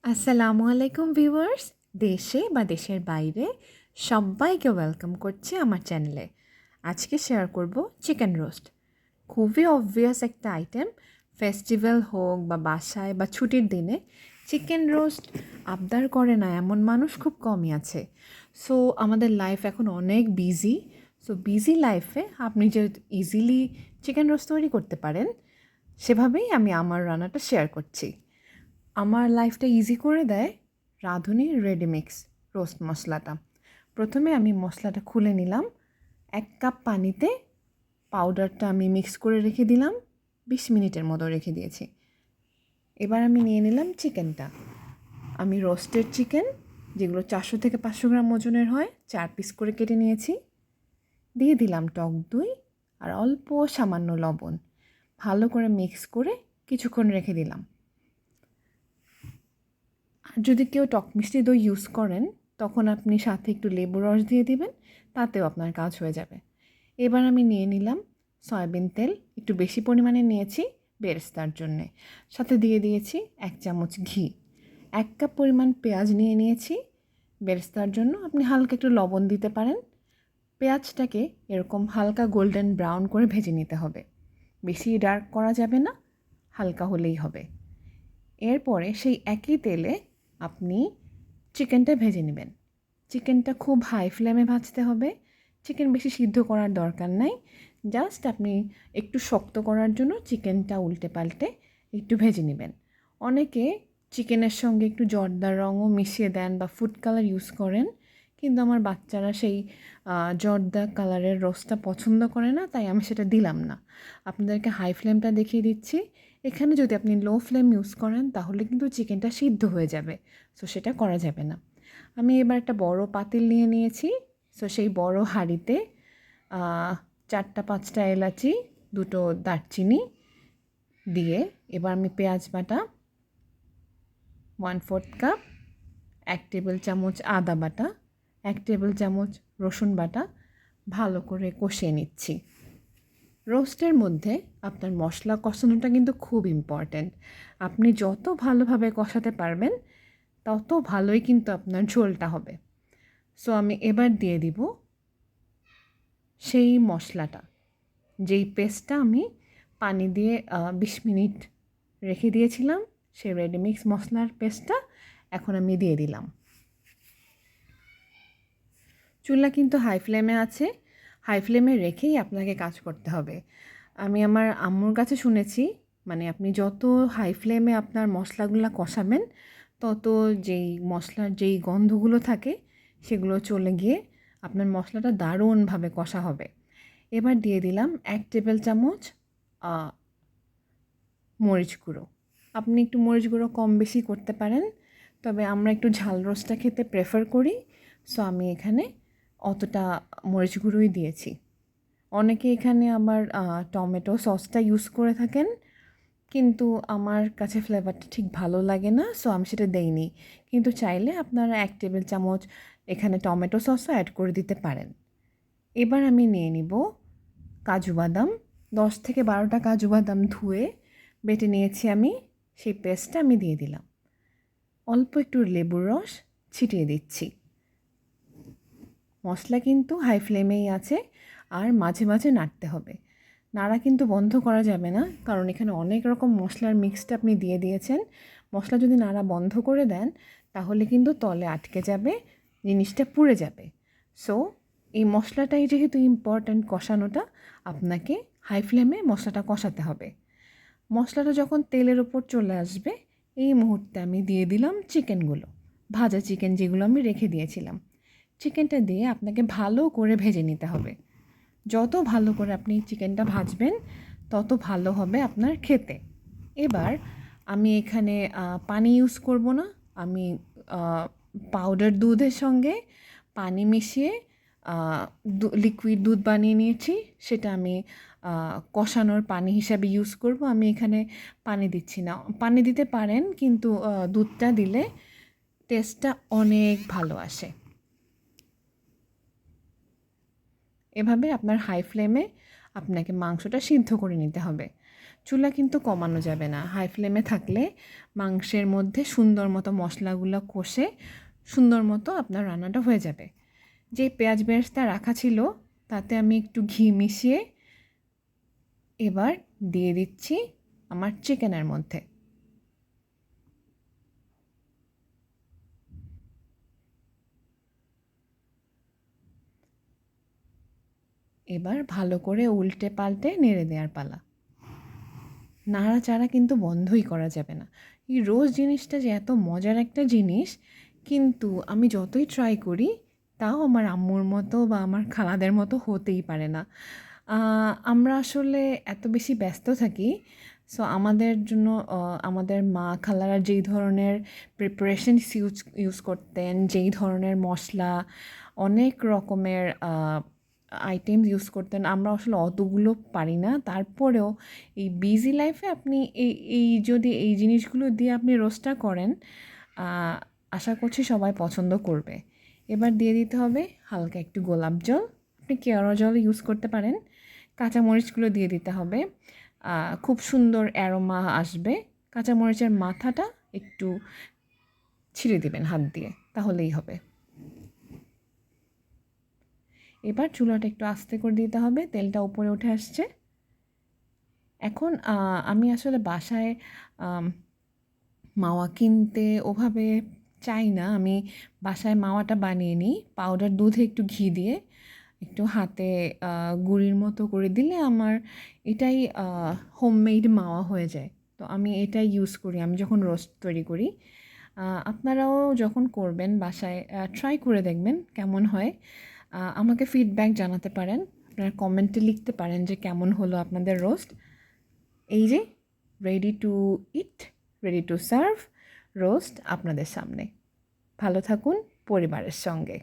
আসসালামু আলাইকুম ভিউয়ার্স, দেশে বা দেশের বাইরে সবাইকে ওয়েলকাম করছি আমার চ্যানেলে। আজকে শেয়ার করব চিকেন রোস্ট। খুবই অবভিয়াস একটা আইটেম। ফেস্টিভ্যাল হোক বা বাসায় বা ছুটির দিনে চিকেন রোস্ট আবদার করে না এমন মানুষ খুব কমই আছে। সো আমাদের লাইফ এখন অনেক বিজি। সো বিজি লাইফে আপনি যে ইজিলি চিকেন রোস্ট তৈরি করতে পারেন, সেভাবেই আমি আমার রান্নাটা শেয়ার করছি। আমার লাইফটা ইজি করে দেয় রাঁধুনি রেডিমিক্স রোস্ট মশলাটা। প্রথমে আমি মশলাটা খুলে নিলাম। 1 কাপ পানিতে পাউডারটা আমি মিক্স করে রেখে দিলাম, 20 মিনিটের মতো রেখে দিয়েছি। এবার আমি নিয়ে নিলাম চিকেনটা। আমি রোস্টেড চিকেন, যেগুলো 400 থেকে 500 গ্রাম ওজনের হয়, 4 পিস করে কেটে নিয়েছি। দিয়ে দিলাম টক দই আর অল্প সামান্য লবণ। ভালো করে মিক্স করে কিছুক্ষণ রেখে দিলাম। আর যদি কেউ টক মিষ্টি দই ইউজ করেন, তখন আপনি সাথে একটু লেবু রস দিয়ে দিবেন, তাতেও আপনার কাজ হয়ে যাবে। এবার আমি নিয়ে নিলাম সয়াবিন তেল, একটু বেশি পরিমাণে নিয়েছি বেরেস্তার জন্যে। সাথে দিয়ে দিয়েছি 1 চামচ ঘি। 1 কাপ পরিমাণ পেঁয়াজ নিয়ে নিয়েছি বেরেস্তার জন্য। আপনি হালকা একটু লবণ দিতে পারেন। পেঁয়াজটাকে এরকম হালকা গোল্ডেন ব্রাউন করে ভেজে নিতে হবে। বেশি ডার্ক করা যাবে না, হালকা হলেই হবে। এরপরে সেই একই তেলে আপনি চিকেনটা ভেজে নেবেন। চিকেনটা খুব হাই ফ্লেমে ভাজতে হবে। চিকেন বেশি সিদ্ধ করার দরকার নাই, জাস্ট আপনি একটু শক্ত করার জন্য চিকেনটা উল্টে পাল্টে একটু ভেজে নেবেন। অনেকে চিকেনের সঙ্গে একটু জর্দার রঙও মিশিয়ে দেন বা ফুড কালার ইউজ করেন, কিন্তু আমার বাচ্চারা সেই জর্দা কালারের রোস্টটা পছন্দ করে না, তাই আমি সেটা দিলাম না। আপনাদেরকে হাই ফ্লেমটা দেখিয়ে দিচ্ছি। এখানে যদি আপনি লো ফ্লেম ইউজ করেন, তাহলে কিন্তু চিকেনটা সিদ্ধ হয়ে যাবে। সো সেটা করা যাবে না। আমি এবার একটা বড় পাতিল নিয়ে নিয়েছি। সো সেই বড় হাঁড়িতে 4টা 5টা এলাচি, 2টো দারচিনি দিয়ে এবার আমি পেঁয়াজ বাটা 1/4 কাপ, 1 টেবিল চামচ আদা বাটা, 1 টেবিল চামচ রসুন বাটা ভালো করে কষিয়ে নিচ্ছি। রোস্টের মধ্যে আপনার মশলা কষানোটা কিন্তু খুব ইম্পর্ট্যান্ট। আপনি যত ভালোভাবে কষাতে পারবেন, তত ভালোই কিন্তু আপনার ঝোলটা হবে। সো আমি এবার দিয়ে দিব সেই মশলাটা, যেই পেস্টটা আমি পানি দিয়ে 20 মিনিট রেখে দিয়েছিলাম, সেই রেডিমিক্স মশলার পেস্টটা এখন আমি দিয়ে দিলাম। চুলা কিন্তু হাই ফ্লেমে আছে। হাই ফ্লেমে রেখেই আপনাকে কাজ করতে হবে। আমি আমার আম্মুর কাছে শুনেছি, মানে আপনি যত হাই ফ্লেমে আপনার মশলাগুলো কষাবেন, তত যেই মশলার যেই গন্ধগুলো থাকে সেগুলো চলে গিয়ে আপনার মশলাটা দারুণভাবে কষা হবে। এবার দিয়ে দিলাম 1 টেবিল চামচ মরিচ গুঁড়ো। আপনি একটু মরিচ গুঁড়ো কম বেশি করতে পারেন, তবে আমরা একটু ঝাল রোস্টটা খেতে প্রেফার করি। সো আমি এখানে অতটা মরিচ গুঁড়োই দিয়েছি। অনেকে এখানে আবার টমেটো সসটা ইউজ করে থাকেন, কিন্তু আমার কাছে ফ্লেভারটা ঠিক ভালো লাগে না, সো আমি সেটা দেইনি। কিন্তু চাইলে আপনারা 1 টেবিল চামচ এখানে টমেটো সসও অ্যাড করে দিতে পারেন। এবার আমি নিয়ে নিব কাজু বাদাম। 10 থেকে 12টা কাজু বাদাম ধুয়ে বেটে নিয়েছি আমি। সেই পেস্টটা আমি দিয়ে দিলাম। অল্প একটু লেবুর রস ছিটিয়ে দিচ্ছি। মশলা কিন্তু হাই ফ্লেমেই আছে, আর মাঝে মাঝে নাড়তে হবে। নাড়া কিন্তু বন্ধ করা যাবে না, কারণ এখানে অনেক রকম মশলার মিক্সটা আপনি দিয়ে দিয়েছেন। মশলা যদি নাড়া বন্ধ করে দেন, তাহলে কিন্তু তলে আটকে যাবে, জিনিসটা পুড়ে যাবে। সো এই মশলাটাই যেহেতু ইম্পর্ট্যান্ট কষানোটা, আপনাকে হাই ফ্লেমে মশলাটা কষাতে হবে। মশলাটা যখন তেলের ওপর চলে আসবে, এই মুহূর্তে আমি দিয়ে দিলাম চিকেনগুলো, ভাজা চিকেন যেগুলো আমি রেখে দিয়েছিলাম। চিকেনটা দিয়ে আপনাকে ভালো করে ভেজে নিতে হবে। যত ভালো করে আপনি চিকেনটা ভাজবেন, তত ভালো হবে আপনার খেতে। এবার আমি এখানে পানি ইউজ করব না। আমি পাউডার দুধের সঙ্গে পানি মিশিয়ে লিকুইড দুধ বানিয়ে নিয়েছি। সেটা আমি কষানোর পানি হিসাবে ইউজ করব। আমি এখানে পানি দিচ্ছি না। পানি দিতে পারেন, কিন্তু দুধটা দিলে টেস্টটা অনেক ভালো আসে। এভাবে আপনার হাই ফ্লেমে আপনাকে মাংসটা সিদ্ধ করে নিতে হবে। চুলা কিন্তু কমানো যাবে না, হাই ফ্লেমে থাকলে মাংসের মধ্যে সুন্দর মতো মশলাগুলো কষে সুন্দর মতো আপনার রান্নাটা হয়ে যাবে। যে পেঁয়াজ বেরেস্তা রাখা ছিল তাতে আমি একটু ঘি মিশিয়ে এবার দিয়ে দিচ্ছি আমার চিকেনের মধ্যে। এবার ভালো করে উল্টে পাল্টে নেড়ে দেওয়ার পালা। নাড়াচাড়া কিন্তু বন্ধই করা যাবে না। এই রোস্ট জিনিসটা যে এত মজার একটা জিনিস, কিন্তু আমি যতই ট্রাই করি তাও আমার আম্মুর মতো বা আমার খালাদের মতো হতেই পারে না। আমরা আসলে এত বেশি ব্যস্ত থাকি, সো আমাদের জন্য আমাদের মা খালারা যেই ধরনের প্রিপারেশনস ইউজ করতেন, যেই ধরনের মশলা, অনেক রকমের আইটেমস ইউজ করতেন, আমরা আসলে অতগুলো পারি না। তারপরেও এই বিজি লাইফে আপনি যদি এই জিনিসগুলো দিয়ে আপনি রোস্টটা করেন, আশা করছি সবাই পছন্দ করবে। এবার দিয়ে দিতে হবে হালকা একটু গোলাপ জল, আপনি কেওড়া জল ইউজ করতে পারেন। কাঁচামরিচগুলো দিয়ে দিতে হবে, খুব সুন্দর অ্যারোমা আসবে। কাঁচামরিচের মাথাটা একটু ছিঁড়ে দিবেন হাত দিয়ে, তাহলেই হবে। এবার চুলাটা একটু আস্তে করে দিতে হবে, তেলটা উপরে উঠে আসছে। এখন আমি আসলে বাসায় মাওয়া কিনতে ওভাবে চাই না, আমি বাসায় মাওয়াটা বানিয়ে নিই। পাউডার দুধে একটু ঘি দিয়ে একটু হাতে গুঁড়ির মতো করে দিলে আমার এটাই হোমমেড মাওয়া হয়ে যায়। তো আমি এটাই ইউজ করি আমি যখন রোস্ট তৈরি করি। আপনারাও যখন করবেন বাসায় ট্রাই করে দেখবেন কেমন হয়। আমাকে ফিডব্যাক জানাতে পারেন, আপনারা কমেন্টে লিখতে পারেন যে কেমন হলো আপনাদের রোস্ট। এই যে ready to it, ready to serve roast আপনাদের সামনে। ভালো থাকুন পরিবারের সঙ্গে।